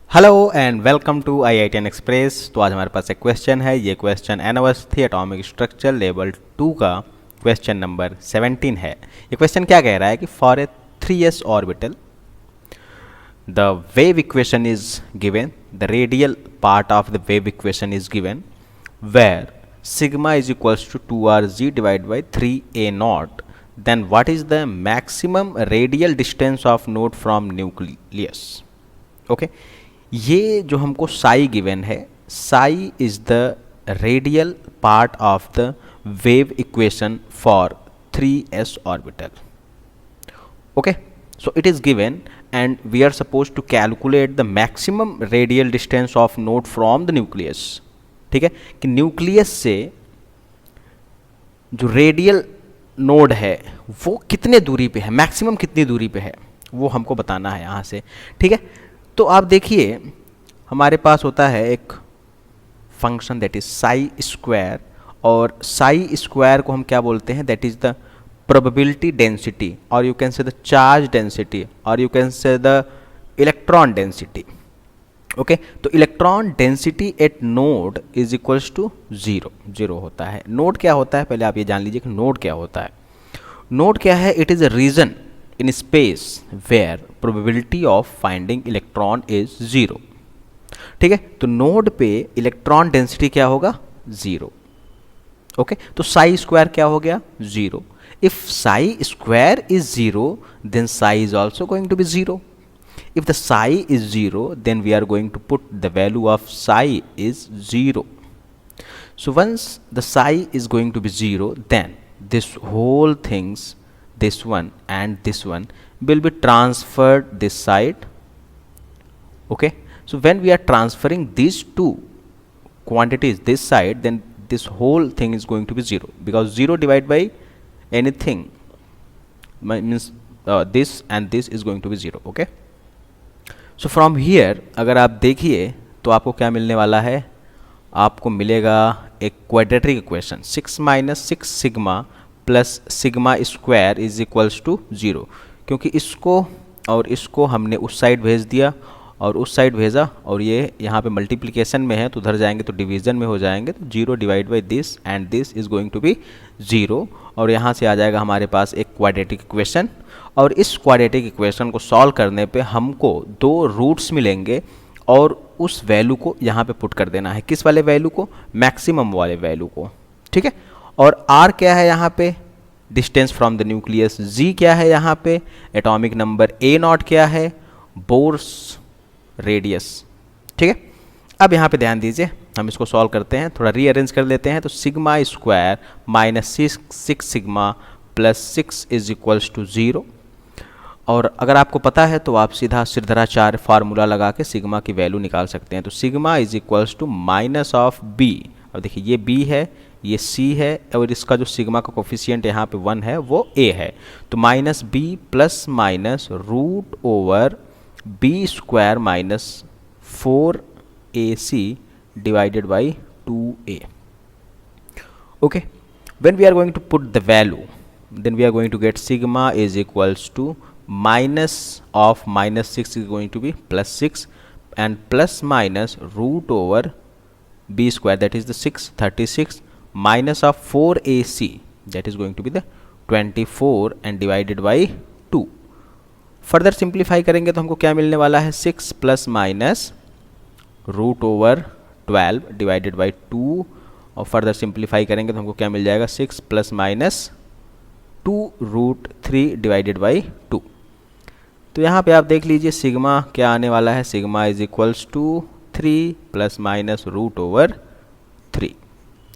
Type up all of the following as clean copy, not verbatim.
Hello and welcome to IITN express. तो आज हमारे पास एक क्वेश्चन है। ये क्वेश्चन एनोस थी एटॉमिक स्ट्रक्चर लेवल 2 का क्वेश्चन नंबर 17 है। ये क्वेश्चन क्या कह रहा है कि for a 3s orbital the wave equation is given, the radial part of the wave equation is given where sigma is equals to 2rg divide by 3a naught, then what is the maximum radial distance of node from nucleus. Okay, ये जो हमको psi given है, psi is the radial part of the wave equation for 3s orbital. Okay, so it is given and we are supposed to calculate the maximum radial distance of node from the nucleus। ठीक है, कि nucleus से जो radial node है वो कितने दूरी पे है, मैक्सिमम कितनी दूरी पे है, वो हमको बताना है यहाँ से। ठीक है, तो आप देखिए हमारे पास होता है एक function that is Sai square, और साई स्क्वायर को हम क्या बोलते हैं, that is the probability density, or you can say the charge density, or you can say the electron density। Okay, तो electron density at node is equals to zero होता है। Node क्या होता है, पहले आप ये जान लीजिए कि नोड क्या होता है। नोड क्या है, it is a region in space where probability of finding electron is zero. ठीक है, तो नोड पे इलेक्ट्रॉन डेंसिटी क्या होगा, जीरो। ओके, तो साई स्क्वायर क्या हो गया, zero. If psi square is 0, then psi is also going to be 0. If the psi is 0, then we are going to put the value of psi is 0. So once the psi is going to be 0, then this whole things, this one and this one will be transferred this side. Okay, so when we are transferring these two quantities this side, then this whole thing is going to be 0, because 0 divided by anything means this and this is going to be 0। okay, so from here अगर आप देखिए तो आपको क्या मिलने वाला है, आपको मिलेगा एक quadratic equation 6 minus 6 sigma plus sigma square is equals to 0। क्योंकि इसको और इसको हमने उस साइड भेज दिया और उस साइड भेजा, और ये यहाँ पे मल्टीप्लिकेशन में है तो उधर जाएंगे तो डिवीज़न में हो जाएंगे, तो 0 divide by this and this is going to be 0। और यहाँ से आ जाएगा हमारे पास एक क्वाड्रेटिक इक्वेशन, और इस क्वाड्रेटिक इक्वेशन को सॉल्व करने पे हमको दो रूट्स मिलेंगे, और उस वैल्यू को यहाँ पे पुट कर देना है। किस वाले वैल्यू को, मैक्सिमम वाले वैल्यू को। ठीक है, और r क्या है यहाँ पे, distance from the nucleus. g क्या है यहाँ पे, एटॉमिक नंबर। a नॉट क्या है, बोर्स रेडियस। ठीक है, अब यहाँ पे ध्यान दीजिए, हम इसको सॉल्व करते हैं, थोड़ा रीअरेंज कर लेते हैं। तो sigma square minus 6 sigma plus 6 is equals to 0। और अगर आपको पता है तो आप सीधा सिरधराचार्य फार्मूला लगा के सिग्मा की वैल्यू निकाल सकते हैं। तो sigma is equals to minus of B. अब देखिए ये b है, ये c है, और इसका जो सिग्मा का कोफिशिएंट यहाँ पे 1 है वो a है। तो minus b plus minus root over B square minus 4ac divided by 2a। okay, when we are going to put the value, then we are going to get sigma is equals to minus of minus 6 is going to be plus 6 and plus minus root over b square, that is the 636, minus of 4ac, that is going to be the 24 and divided by 2। Further simplify करेंगे तो हमको क्या मिलने वाला है, 6 plus minus root over 12 divided by 2, और further simplify करेंगे तो हमको क्या मिल जाएगा, 6 plus minus 2 root 3 divided by 2। तो यहाँ पे आप देख लीजिए सिग्मा क्या आने वाला है, sigma is equals to 3 plus minus root over 3।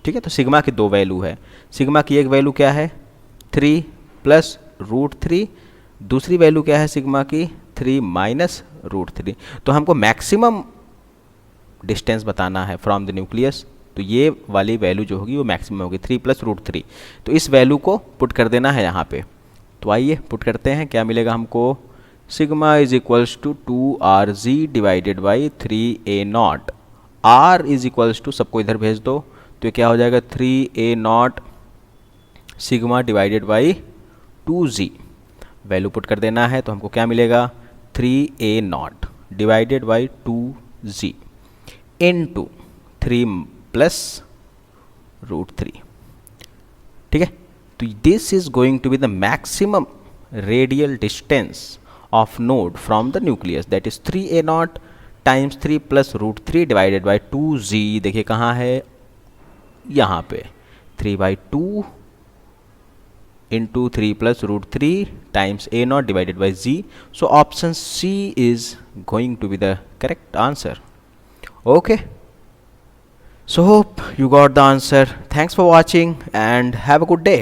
ठीक है, तो सिग्मा की दो वैल्यू है। सिग्मा की एक वैल्यू क्या है, 3 प्लस रूट 3, दूसरी वैल्यू क्या है सिग्मा की, 3 माइनस रूट 3। तो हमको मैक्सिमम डिस्टेंस बताना है फ्रॉम द न्यूक्लियस, तो ये वाली वैल्यू जो होगी वो मैक्सिमम होगी 3 प्लस रूट 3। तो इस वैल्यू को पुट कर देना है यहाँ पे। तो आइए पुट करते हैं, क्या मिलेगा हमको, sigma is equals to 2rg divided by 3a naught. r is equals to, सबको इधर भेज दो, तो ये क्या हो जाएगा, 3a not sigma divided by 2g। Value put कर देना है तो हमको क्या मिलेगा, 3a not. divided by 2z into 3 plus root 3. ठीक है, तो this is going to be the maximum radial distance of node from the nucleus, that is 3a0 times 3 plus root 3 divided by 2z. देखिए कहाँ है, यहाँ पे 3/2 into 3 plus root 3 times a0 divided by z. So option C is going to be the correct answer. Okay, so hope you got the answer. Thanks for watching and have a good day.